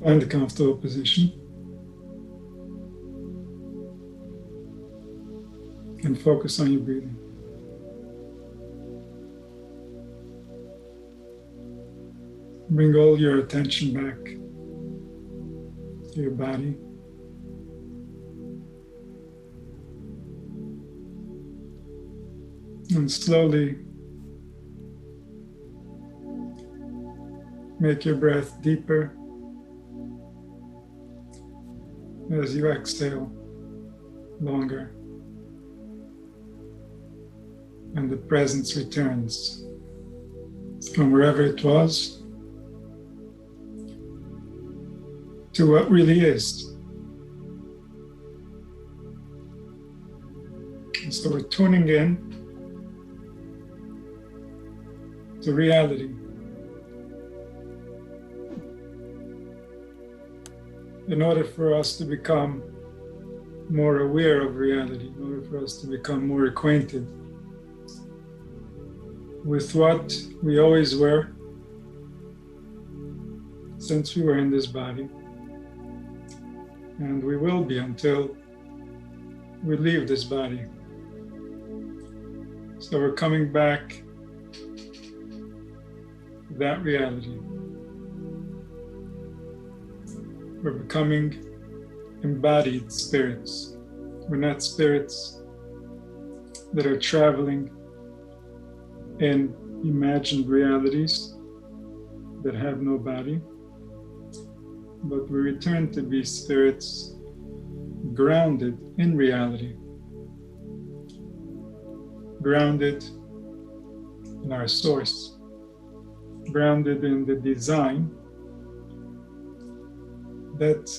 Find a comfortable position and focus on your breathing. Bring all your attention back to your body. And slowly make your breath deeper as you exhale longer, and the presence returns from wherever it was to what really is. And so we're tuning in to reality. In order for us to become more aware of reality, in order for us to become more acquainted with what we always were since we were in this body, and we will be until we leave this body. So we're coming back to that reality. We're becoming embodied spirits. We're not spirits that are traveling in imagined realities that have no body, but we return to be spirits grounded in reality, grounded in our source, grounded in the design that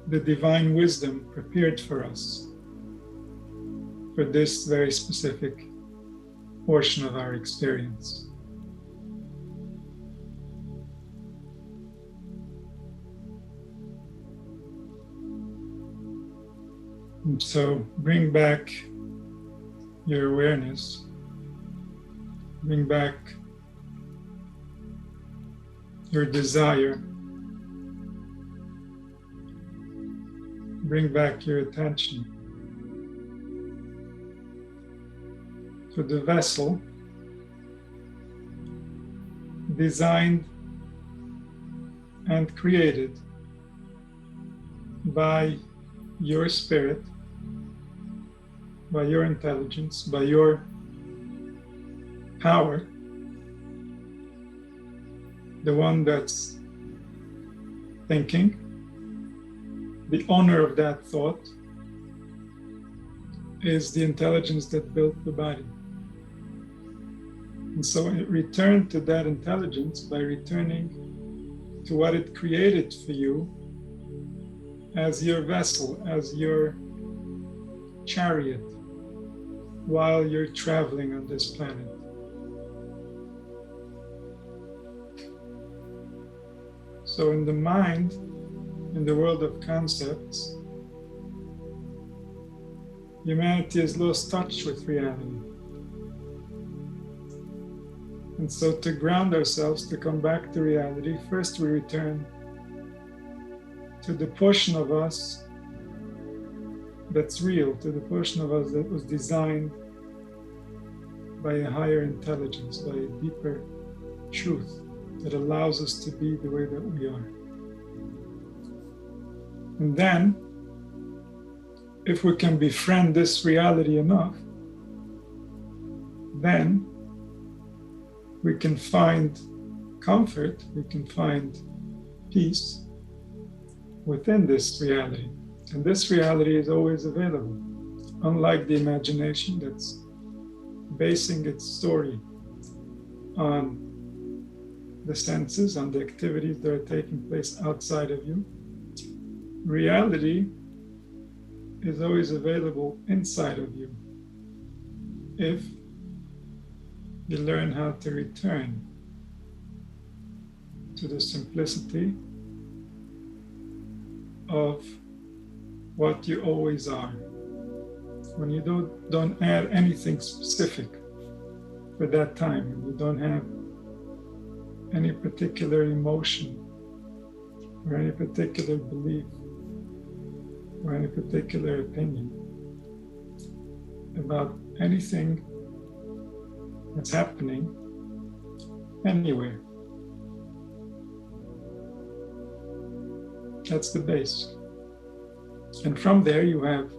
the divine wisdom prepared for us for this very specific portion of our experience. And so bring back your awareness, bring back your desire, bring back your attention to the vessel designed and created by your spirit, by your intelligence, by your power, the one that's thinking. The owner of that thought is the intelligence that built the body. And so it returned to that intelligence by returning to what it created for you as your vessel, as your chariot, while you're traveling on this planet. So in the mind, in the world of concepts, humanity has lost touch with reality. And so to ground ourselves, to come back to reality, first we return to the portion of us that's real, to the portion of us that was designed by a higher intelligence, by a deeper truth that allows us to be the way that we are. And then, if we can befriend this reality enough, then we can find comfort, we can find peace within this reality. And this reality is always available, unlike the imagination that's basing its story on the senses, on the activities that are taking place outside of you. Reality is always available inside of you if you learn how to return to the simplicity of what you always are. When you don't add anything specific for that time, and you don't have any particular emotion or any particular belief or any particular opinion about anything that's happening anywhere. That's the base. And from there you have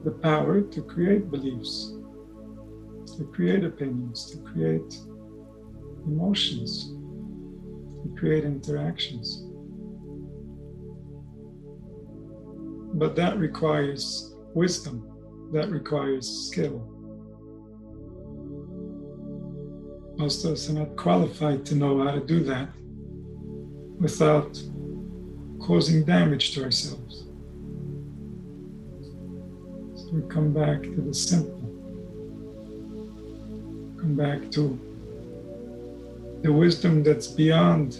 the power to create beliefs, to create opinions, to create emotions, to create interactions. But that requires wisdom, that requires skill. Most of us are not qualified to know how to do that without causing damage to ourselves. So we come back to the simple. Come back to the wisdom that's beyond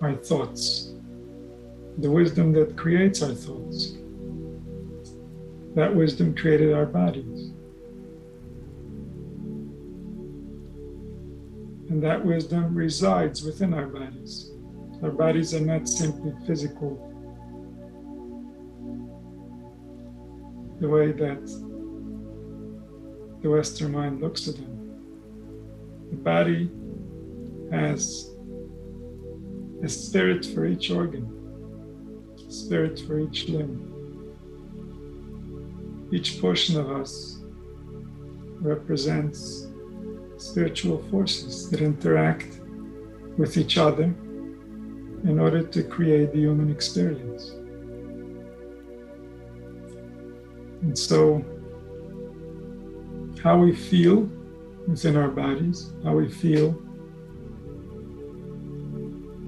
our thoughts, the wisdom that creates our thoughts. That wisdom created our bodies. And that wisdom resides within our bodies. Our bodies are not simply physical, the way that the Western mind looks at them. The body has a spirit for each organ, a spirit for each limb. Each portion of us represents spiritual forces that interact with each other in order to create the human experience. And so, how we feel within our bodies, how we feel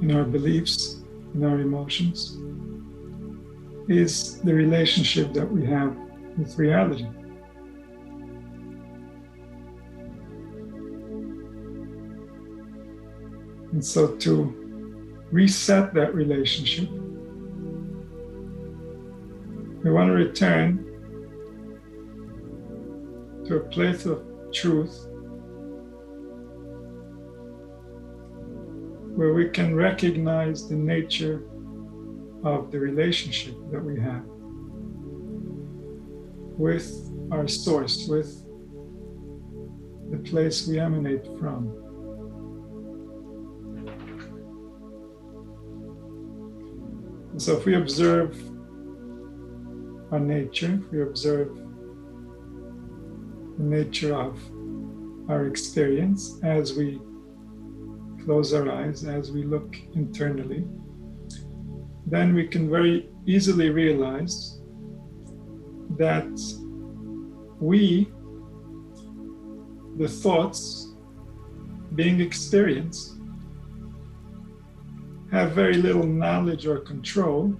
in our beliefs, in our emotions, is the relationship that we have with reality. And so to reset that relationship, we want to return to a place of truth where we can recognize the nature of the relationship that we have with our source, with the place we emanate from. And so if we observe our nature, if we observe the nature of our experience as we close our eyes, as we look internally, then we can very easily realize that we, the thoughts being experienced, have very little knowledge or control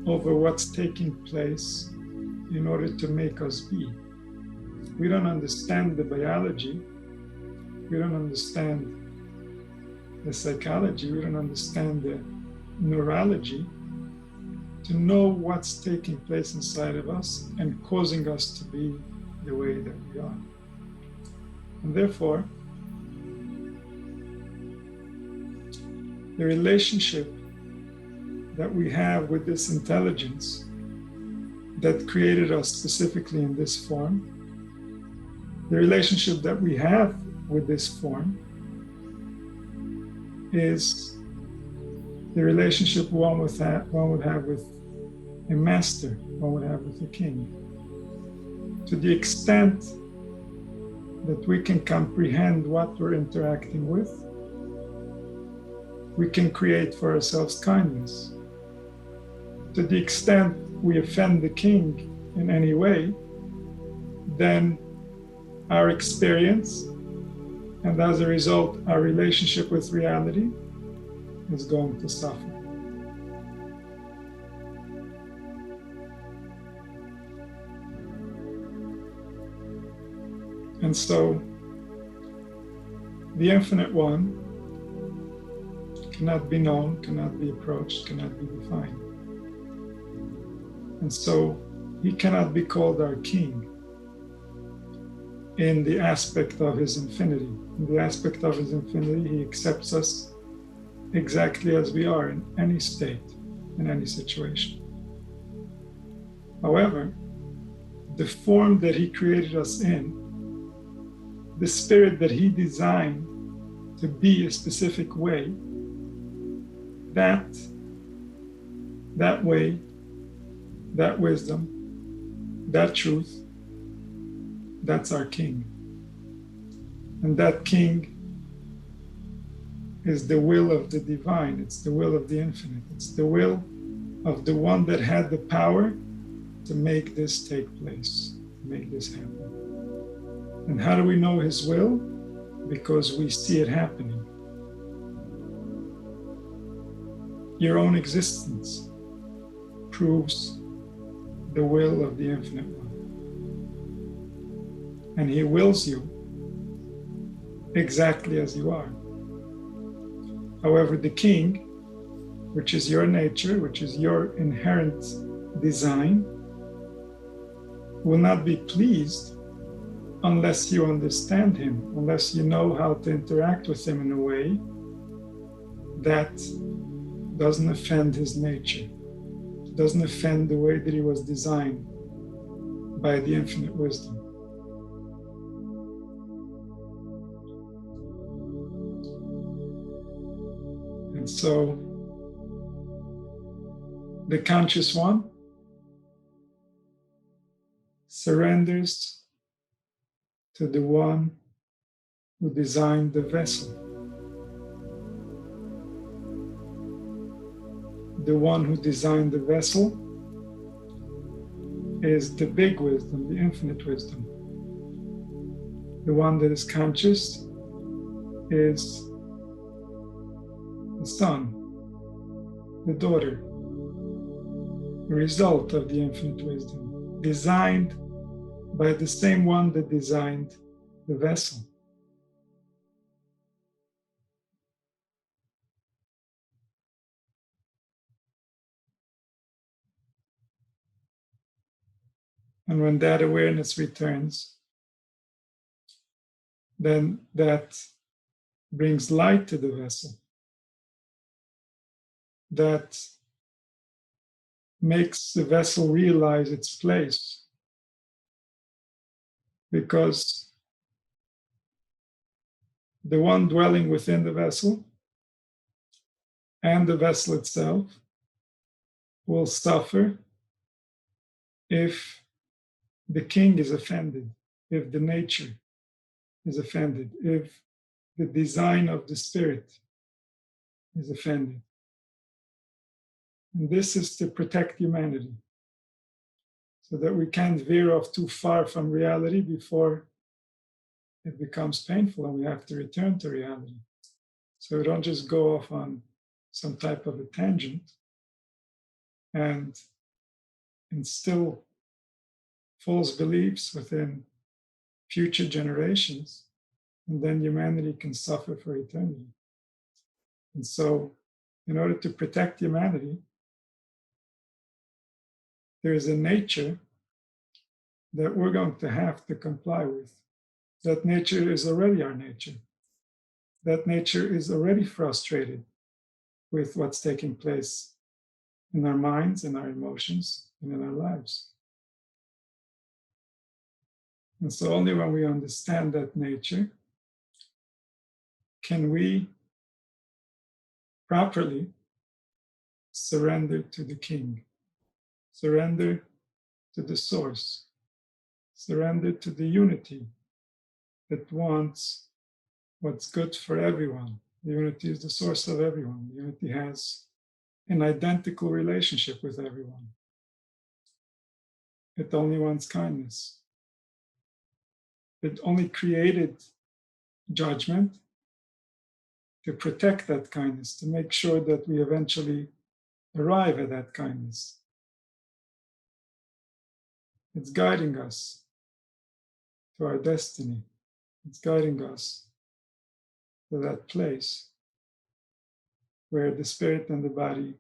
over what's taking place in order to make us be. We don't understand the biology, we don't understand the psychology, we don't understand the neurology to know what's taking place inside of us and causing us to be the way that we are. And therefore, the relationship that we have with this intelligence that created us specifically in this form, the relationship that we have with this form is the relationship one would have with a master, one would have with a king. To the extent that we can comprehend what we're interacting with, we can create for ourselves kindness. To the extent we offend the king in any way, then our experience, and as a result, our relationship with reality is going to suffer. And so, the Infinite One cannot be known, cannot be approached, cannot be defined. And so, he cannot be called our king in the aspect of his infinity. In the aspect of his infinity, he accepts us exactly as we are in any state, in any situation. However, the form that he created us in, the spirit that he designed to be a specific way, that way, that wisdom, that truth, that's our king. And that king is the will of the divine. It's the will of the infinite. It's the will of the one that had the power to make this take place, to make this happen. And how do we know his will? Because we see it happening. Your own existence proves the will of the infinite one. And he wills you exactly as you are. However, the king, which is your nature, which is your inherent design, will not be pleased unless you understand him, unless you know how to interact with him in a way that doesn't offend his nature, doesn't offend the way that he was designed by the infinite wisdom. And so the conscious one surrenders to the one who designed the vessel, the one who designed the vessel is the big wisdom, the infinite wisdom. The one that is conscious is the son, the daughter, the result of the infinite wisdom, designed by the same one that designed the vessel. And when that awareness returns, then that brings light to the vessel. That makes the vessel realize its place. Because the one dwelling within the vessel and the vessel itself will suffer if the king is offended, if the nature is offended, if the design of the spirit is offended. And this is to protect humanity, so that we can't veer off too far from reality before it becomes painful and we have to return to reality. So we don't just go off on some type of a tangent and instill false beliefs within future generations, and then humanity can suffer for eternity. And so, in order to protect humanity, there is a nature that we're going to have to comply with. That nature is already our nature. That nature is already frustrated with what's taking place in our minds, in our emotions, and in our lives. And so only when we understand that nature can we properly surrender to the king, surrender to the source, surrender to the unity that wants what's good for everyone. The unity is the source of everyone. The unity has an identical relationship with everyone. It only wants kindness. It only created judgment to protect that kindness, to make sure that we eventually arrive at that kindness. It's guiding us to our destiny. It's guiding us to that place where the spirit and the body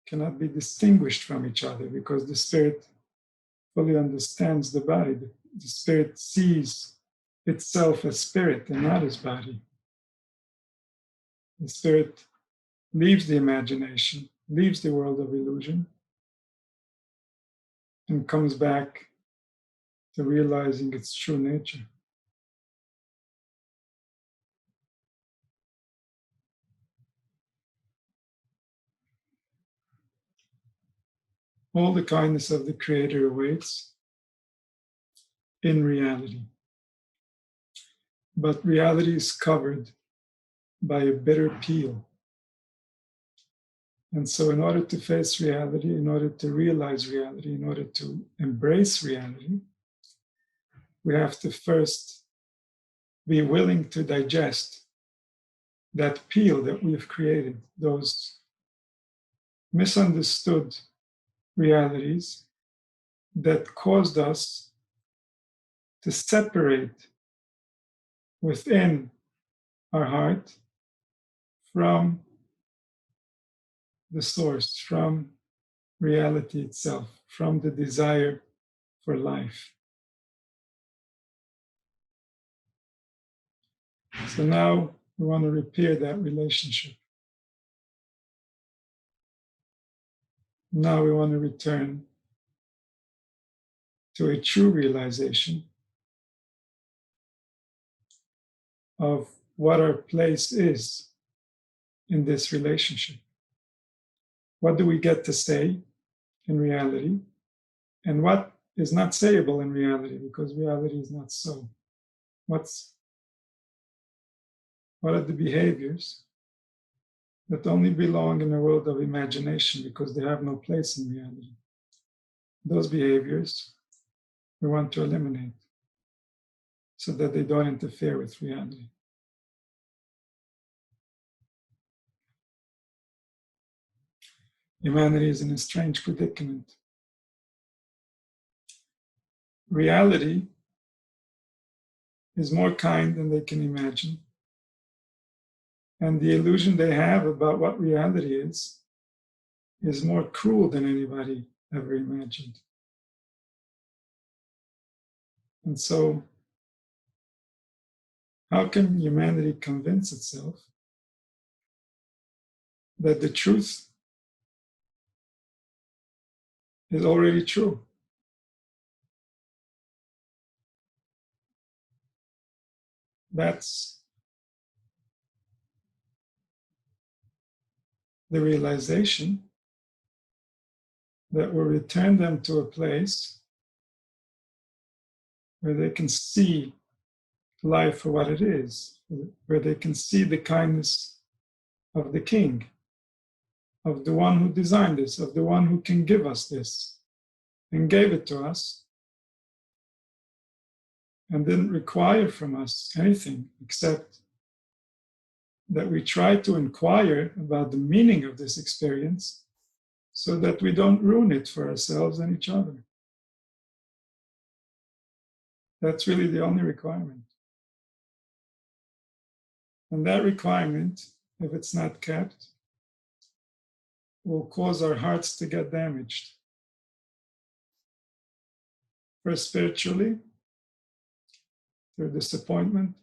cannot be distinguished from each other, because the spirit fully understands the body. The spirit sees itself as spirit and not as body. The spirit leaves the imagination, leaves the world of illusion, and comes back to realizing its true nature. All the kindness of the Creator awaits in reality. But reality is covered by a bitter peel. And so in order to face reality, in order to realize reality, in order to embrace reality, we have to first be willing to digest that peel that we've created, those misunderstood realities that caused us to separate within our heart from the source, from reality itself, from the desire for life. So now we want to repair that relationship. Now we want to return to a true realization of what our place is in this relationship. What do we get to say in reality? And what is not sayable in reality, because reality is not so. What are the behaviors that only belong in a world of imagination because they have no place in reality? Those behaviors we want to eliminate so that they don't interfere with reality. Humanity is in a strange predicament. Reality is more kind than they can imagine. And the illusion they have about what reality is more cruel than anybody ever imagined. And so, how can humanity convince itself that the truth is already true? That's the realization that will return them to a place where they can see life for what it is, where they can see the kindness of the King, of the one who designed this, of the one who can give us this, and gave it to us, and didn't require from us anything except that we try to inquire about the meaning of this experience so that we don't ruin it for ourselves and each other. That's really the only requirement. And that requirement, if it's not kept, will cause our hearts to get damaged. First spiritually, through disappointment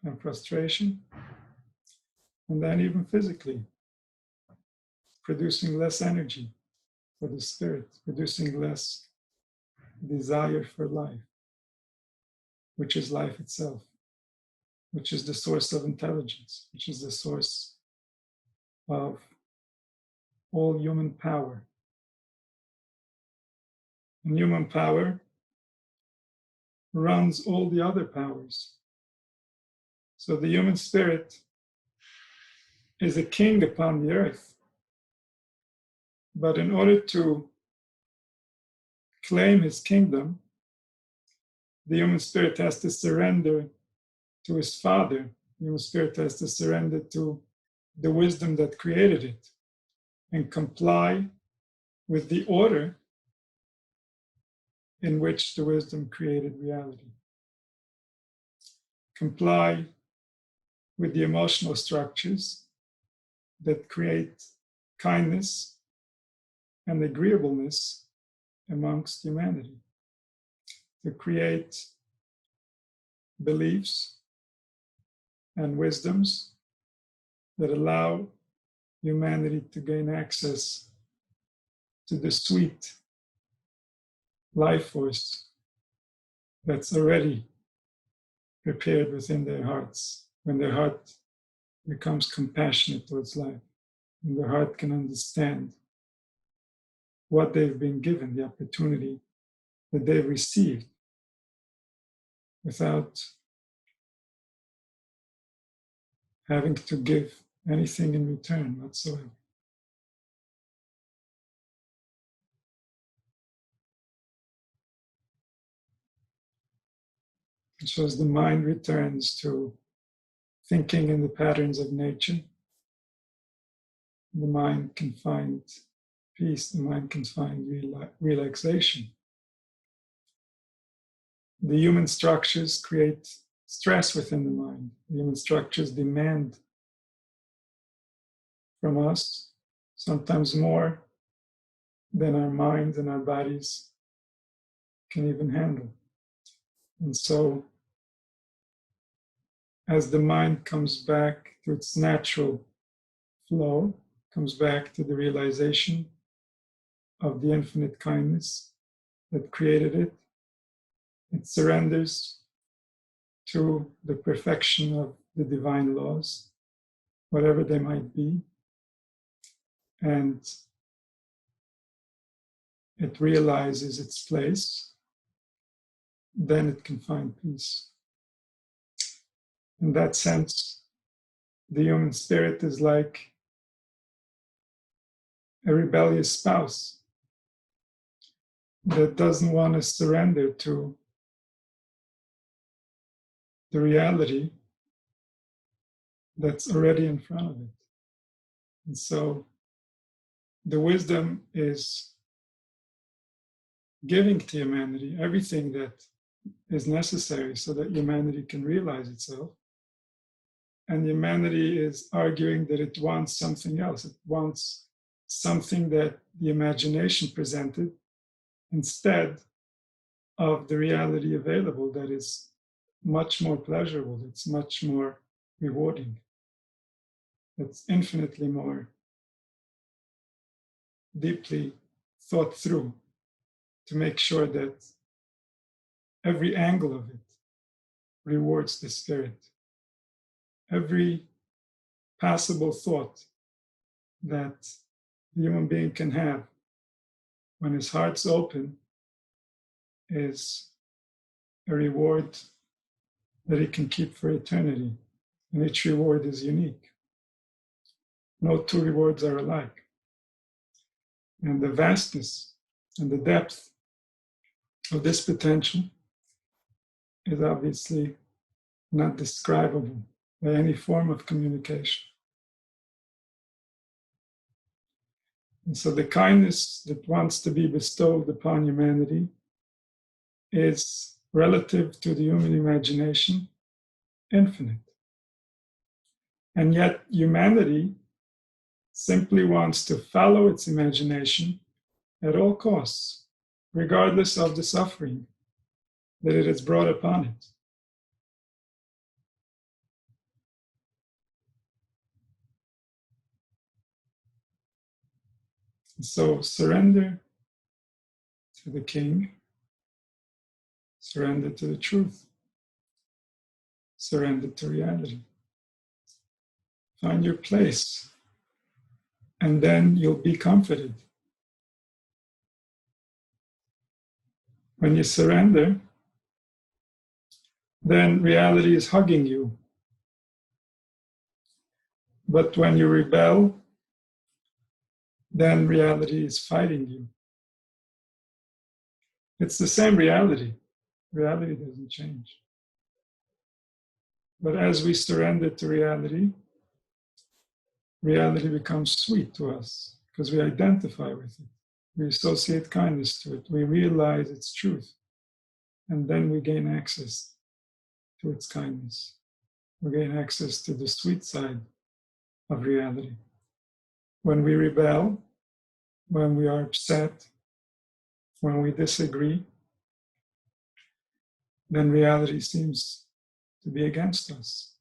and frustration, and then even physically, producing less energy for the spirit, producing less desire for life, which is life itself, which is the source of intelligence, which is the source of all human power. And human power runs all the other powers. So the human spirit is a king upon the earth. But in order to claim his kingdom, the human spirit has to surrender to his father. The human spirit has to surrender to the wisdom that created it and comply with the order in which the wisdom created reality. Comply with the emotional structures that create kindness and agreeableness amongst humanity, to create beliefs and wisdoms that allow humanity to gain access to the sweet life force that's already prepared within their hearts. When their heart becomes compassionate towards life, and their heart can understand what they've been given, the opportunity that they've received, without having to give anything in return whatsoever. And so as the mind returns to thinking in the patterns of nature, the mind can find peace, the mind can find relaxation. The human structures create stress within the mind. The human structures demand from us sometimes more than our minds and our bodies can even handle. And so, as the mind comes back to its natural flow, comes back to the realization of the infinite kindness that created it, it surrenders to the perfection of the divine laws, whatever they might be, and it realizes its place, then it can find peace. In that sense, the human spirit is like a rebellious spouse that doesn't want to surrender to the reality that's already in front of it. And so the wisdom is giving to humanity everything that is necessary so that humanity can realize itself. And humanity is arguing that it wants something else. It wants something that the imagination presented instead of the reality available that is much more pleasurable, it's much more rewarding, it's infinitely more deeply thought through to make sure that every angle of it rewards the spirit. Every passable thought that the human being can have when his heart's open is a reward that he can keep for eternity. And each reward is unique. No two rewards are alike. And the vastness and the depth of this potential is obviously not describable by any form of communication. And so the kindness that wants to be bestowed upon humanity is relative to the human imagination, infinite. And yet humanity simply wants to follow its imagination at all costs, regardless of the suffering that it has brought upon it. So surrender to the King, surrender to the truth, surrender to reality. Find your place, and then you'll be comforted. When you surrender, then reality is hugging you. But when you rebel, then reality is fighting you. It's the same reality. Reality doesn't change. But as we surrender to reality, reality becomes sweet to us because we identify with it. We associate kindness to it. We realize its truth. And then we gain access to its kindness. We gain access to the sweet side of reality. When we rebel, when we are upset, when we disagree, then reality seems to be against us.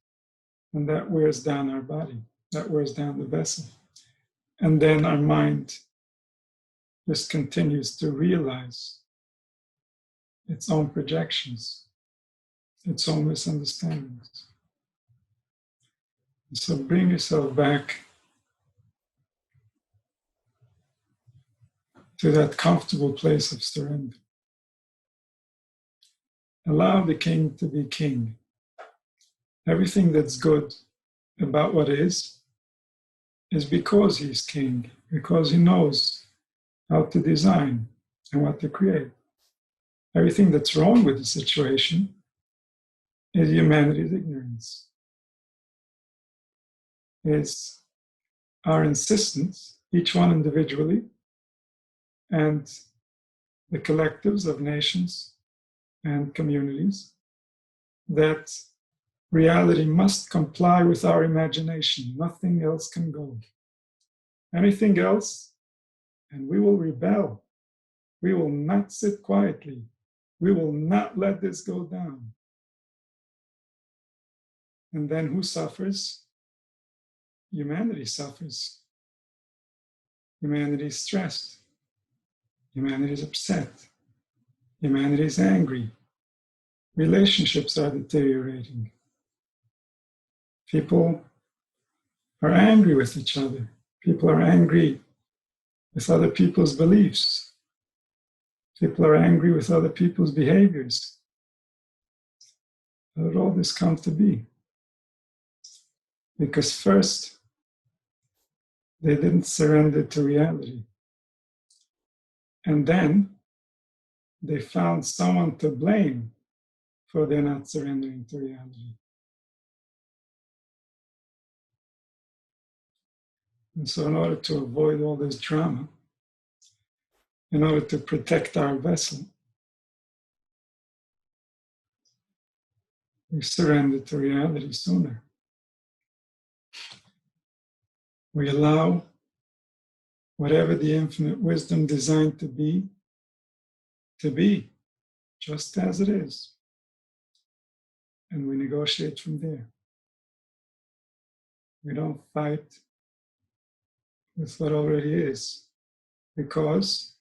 And that wears down our body. that wears down the vessel. And then our mind just continues to realize its own projections, its own misunderstandings. And so bring yourself back to that comfortable place of surrender. Allow the king to be king. Everything that's good about what is because he's king, because he knows how to design and what to create. Everything that's wrong with the situation is humanity's ignorance. It's our insistence, each one individually, and the collectives of nations and communities, that reality must comply with our imagination. Nothing else can go. Anything else, and we will rebel. We will not sit quietly. We will not let this go down. And then who suffers? Humanity suffers. Humanity is stressed. Humanity is upset. Humanity is angry. Relationships are deteriorating. People are angry with each other. People are angry with other people's beliefs. People are angry with other people's behaviors. How did all this come to be? Because first, they didn't surrender to reality. And then, they found someone to blame for their not surrendering to reality. And so in order to avoid all this drama, in order to protect our vessel, we surrender to reality sooner. We allow whatever the infinite wisdom designed to be just as it is. And we negotiate from there. We don't fight with what already is, because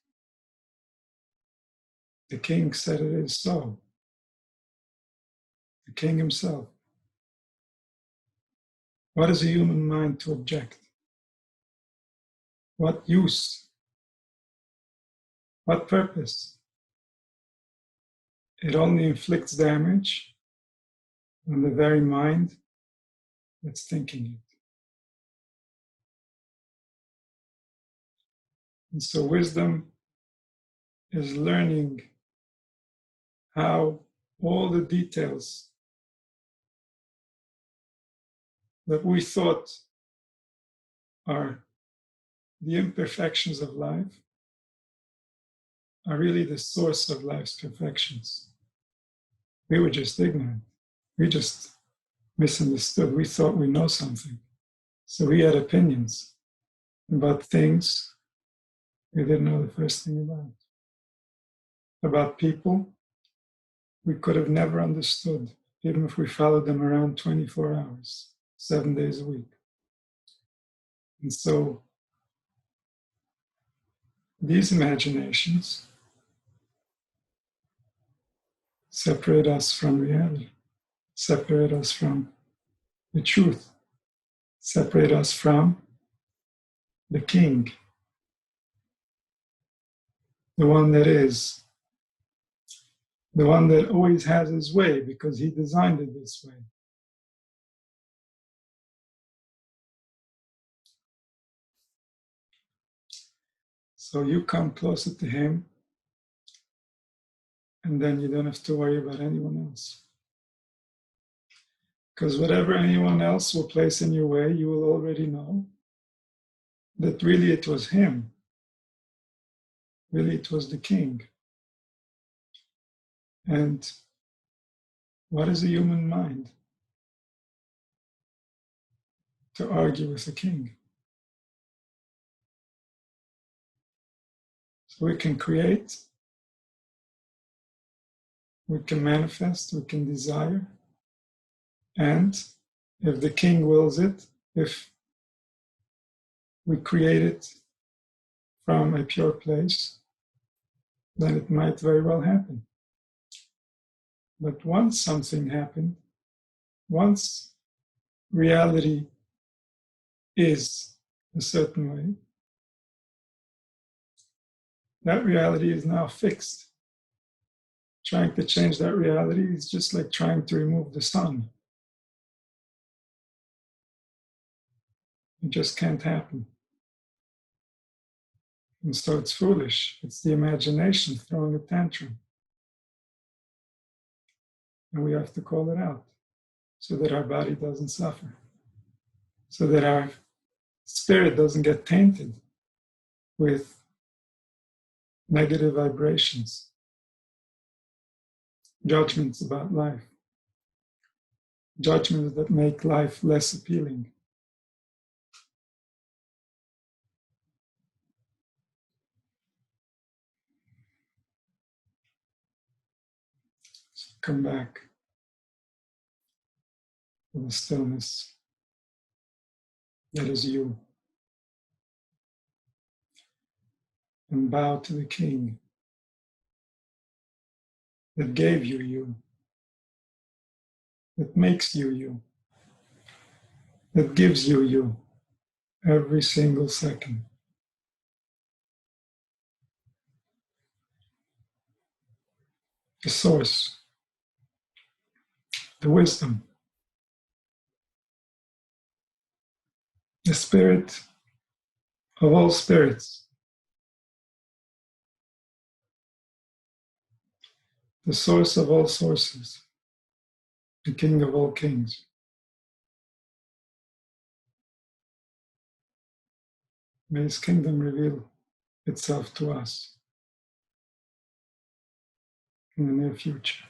the king said it is so. The king himself. What is a human mind to object? What use? What purpose? It only inflicts damage on the very mind that's thinking it. And so wisdom is learning how all the details that we thought are the imperfections of life are really the source of life's perfections. We were just ignorant. We just misunderstood. We thought we know something. So we had opinions about things we didn't know the first thing about. About people we could have never understood, even if we followed them around 24 hours, 7 days a week. And so these imaginations separate us from reality, separate us from the truth, separate us from the king, the one that is, the one that always has his way because he designed it this way. So you come closer to him, and then you don't have to worry about anyone else. Because whatever anyone else will place in your way, you will already know that really it was him. Really it was the king. And what is a human mind? To argue with the king. So we can create, we can manifest, we can desire. And if the king wills it, if we create it from a pure place, then it might very well happen. But once something happened, once reality is a certain way, that reality is now fixed. Trying to change that reality is just like trying to remove the sun. It just can't happen. And so it's foolish. It's the imagination throwing a tantrum. And we have to call it out so that our body doesn't suffer, so that our spirit doesn't get tainted with negative vibrations, judgments about life, judgments that make life less appealing. So come back to the stillness that is you, and bow to the King that gave you you, that makes you you, that gives you you every single second. The source, the wisdom, the spirit of all spirits, the source of all sources, the King of all kings. May His kingdom reveal itself to us in the near future.